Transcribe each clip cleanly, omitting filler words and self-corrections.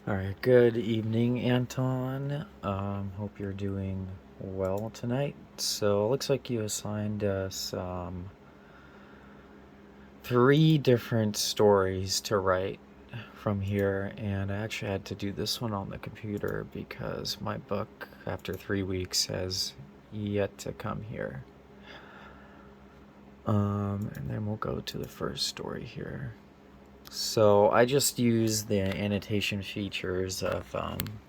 All right, good evening, Anton. Hope you're doing well tonight. So, it looks like you assigned us three different stories to write from here, and I actually had to do this one on the computer because my book, after 3 weeks, has yet to come here. And then we'll go to the first story here. So I just use the annotation features of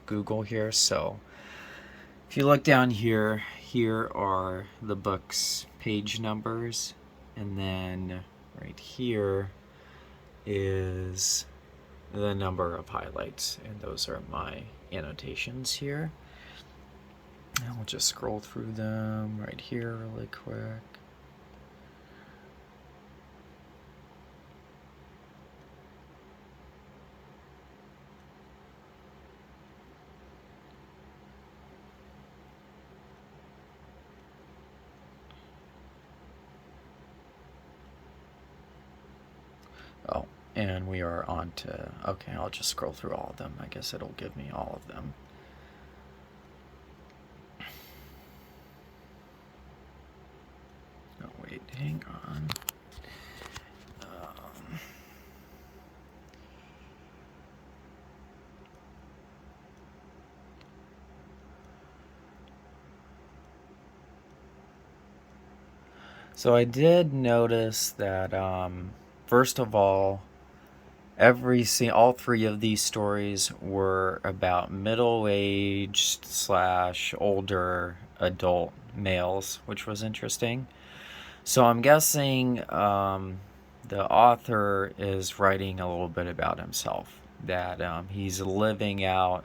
Google here. So if you look down here, here are the book's page numbers, and then right here is the number of highlights, and those are my annotations here. And we'll just scroll through them right here really quick. Oh, and we are on to, okay, I'll just scroll through all of them. I guess it'll give me all of them. Oh, wait, hang on. So I did notice that, first of all, all three of these stories were about middle-aged slash older adult males, which was interesting. So I'm guessing the author is writing a little bit about himself, that he's living out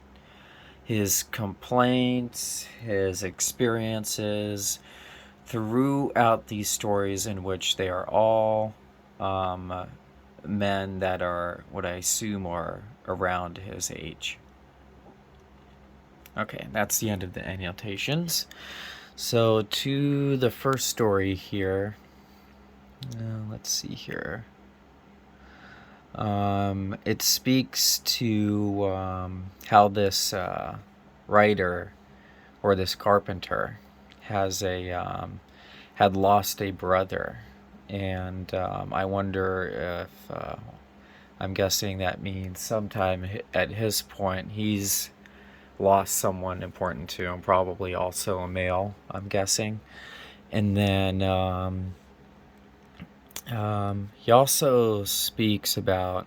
his complaints, his experiences throughout these stories, in which they are all men that are what I assume are around his age. Okay, that's the end of the annotations. So to the first story here, let's see here. It speaks to how this writer or this carpenter has had lost a brother, and I wonder if I'm guessing that means sometime at his point he's lost someone important to him, probably also a male, I'm guessing. And then he also speaks about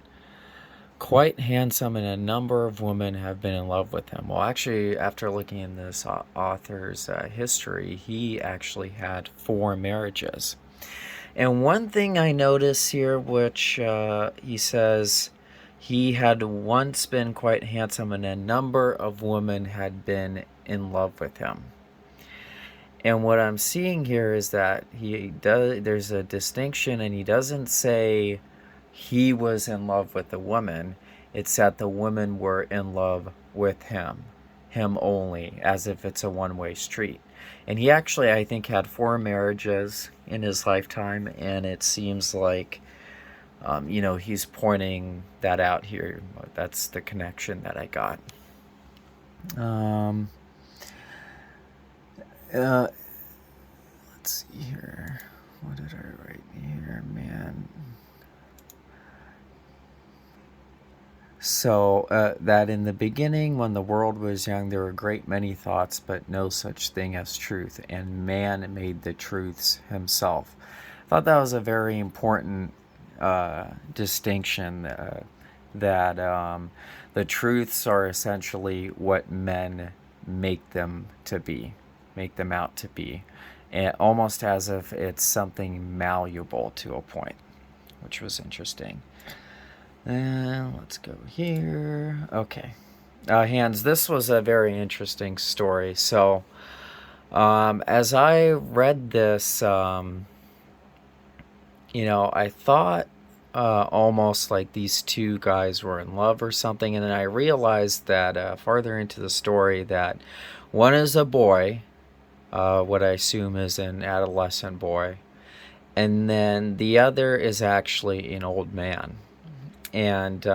quite handsome, and a number of women have been in love with him. Well, actually, after looking in this author's history, he actually had 4 marriages. And one thing I notice here, which he says he had once been quite handsome, and a number of women had been in love with him. And what I'm seeing here is that there's a distinction, and he doesn't say he was in love with the woman. It's that the women were in love with him only, as if it's a one-way street. And he actually, I think, had 4 marriages in his lifetime, and it seems like, he's pointing that out here. That's the connection that I got. Let's see here. What did I write here, man? So, that in the beginning, when the world was young, there were a great many thoughts, but no such thing as truth, and man made the truths himself. I thought that was a very important distinction, that the truths are essentially what men make them out to be, and almost as if it's something malleable to a point, which was interesting. And let's go here. Okay. Hans, this was a very interesting story. So, as I read this, I thought almost like these two guys were in love or something. And then I realized that farther into the story that one is a boy, what I assume is an adolescent boy, and then the other is actually an old man. And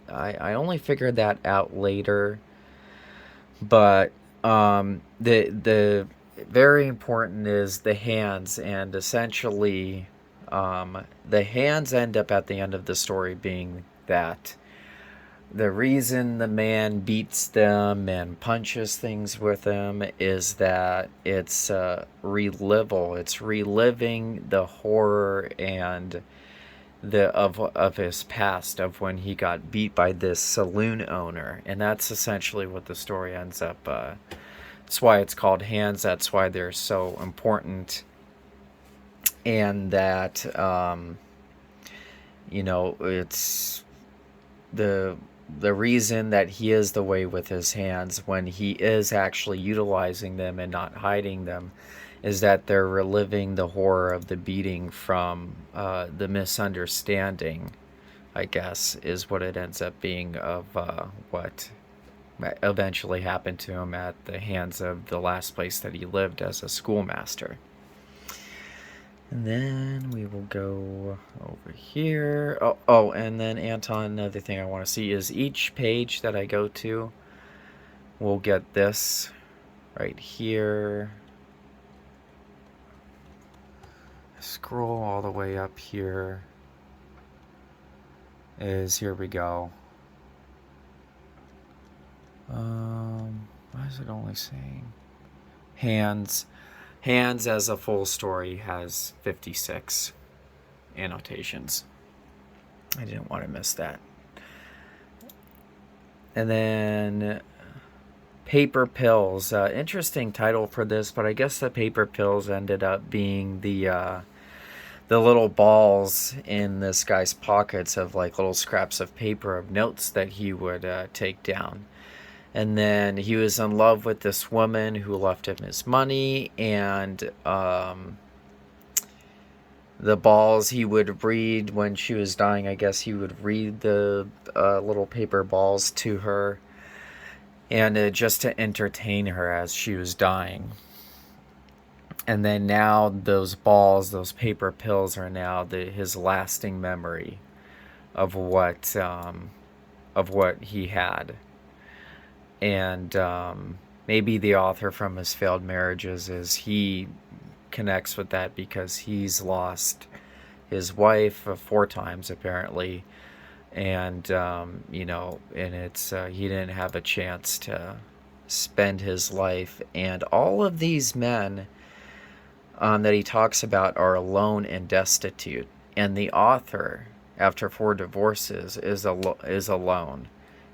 I only figured that out later, but the very important is the hands, and essentially, the hands end up at the end of the story being that the reason the man beats them and punches things with them is that it's it's reliving the horror and the of his past, of when he got beat by this saloon owner, and that's essentially what the story ends up. That's why it's called Hands. That's why they're so important, and that it's the reason that he is the way with his hands when he is actually utilizing them and not hiding them is that they're reliving the horror of the beating from the misunderstanding, I guess, is what it ends up being of what eventually happened to him at the hands of the last place that he lived as a schoolmaster. And then we will go over here. Oh, and then Anton, another thing I want to see is each page that I go to, we'll get this right here. Scroll all the way up here. Here we go. Why is it only saying hands? Hands as a full story has 56 annotations. I didn't want to miss that. And then Paper Pills. Interesting title for this, but I guess the paper pills ended up being the little balls in this guy's pockets of like little scraps of paper of notes that he would take down. And then he was in love with this woman who left him his money, and the balls he would read when she was dying, I guess he would read the little paper balls to her, and just to entertain her as she was dying. And then now those balls, those paper pills, are now his lasting memory of what he had. And maybe the author from his failed marriages he connects with that because he's lost his wife 4 times apparently, and and it's he didn't have a chance to spend his life, and all of these men that he talks about are alone and destitute, and the author, after 4 divorces, is alone.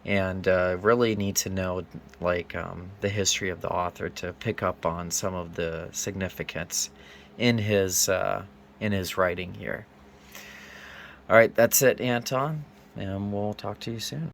And really need to know the history of the author to pick up on some of the significance in his writing here. All right, that's it, Anton, and we'll talk to you soon.